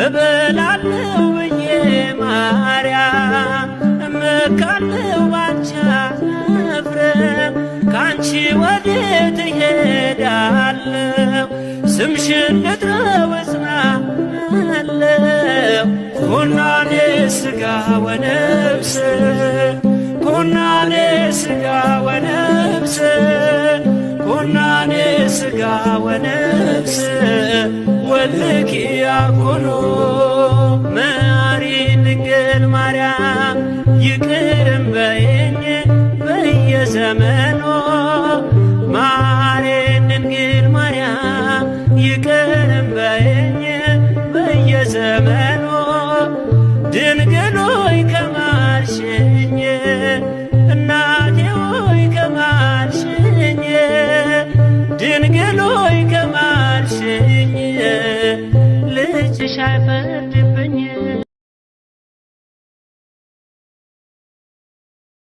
እበላለሁ ብዬ ማርያም እመካለሁ ባንቺ አላፍርም። ካንቺ ወዴት እሄዳለሁ? ስምሽን ልጥራው እጽናናለሁ። ኩናኔ ሥጋ ወነፍስ ኩናኔ ሥጋ ወነፍስ ኩናኔ ሥጋ ወነፍስ ወልኪ ያኩኑ መሐሪነ ድንግል ማርያም ይቅርም በይኝ በየዘመኑ መሐሪነ ድንግል ማርያም ይቅርም በይኝ በየዘመኑ ድንግል ሆይ ከማልሽኝ እናቴ ሆይ ከማልሽኝ ድንግል ሆይ ከማልሽኝ ልጅሽ አይፈርድብኝ